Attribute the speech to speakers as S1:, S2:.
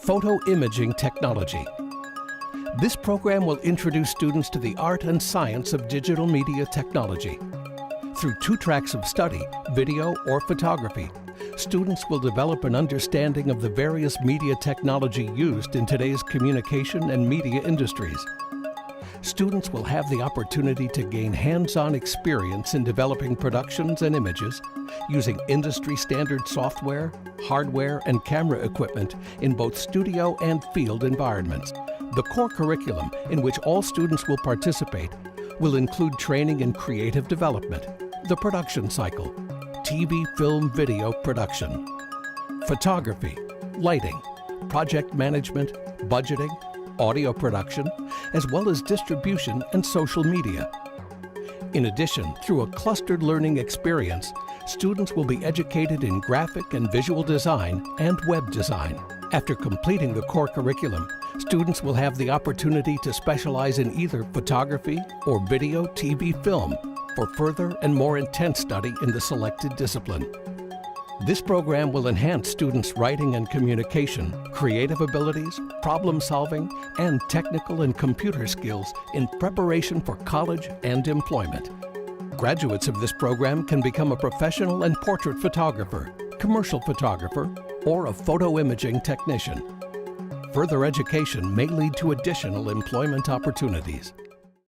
S1: Photo Imaging Technology. This program will introduce students to the art and science of digital media technology. Through 2 tracks of study, video or photography, students will develop an understanding of the various media technology used in today's communication and media industries. Students will have the opportunity to gain hands-on experience in developing productions and images using industry-standard software, hardware, and camera equipment in both studio and field environments. The core curriculum, in which all students will participate, will include training in creative development, the production cycle, TV, film, video production, photography, lighting, project management, budgeting, audio production, as well as distribution and social media. In addition, through a clustered learning experience, students will be educated in graphic and visual design and web design. After completing the core curriculum, students will have the opportunity to specialize in either photography or video, TV, film for further and more intense study in the selected discipline. This program will enhance students' writing and communication, creative abilities, problem solving, and technical and computer skills in preparation for college and employment. Graduates of this program can become a professional and portrait photographer, commercial photographer, or a photo imaging technician. Further education may lead to additional employment opportunities.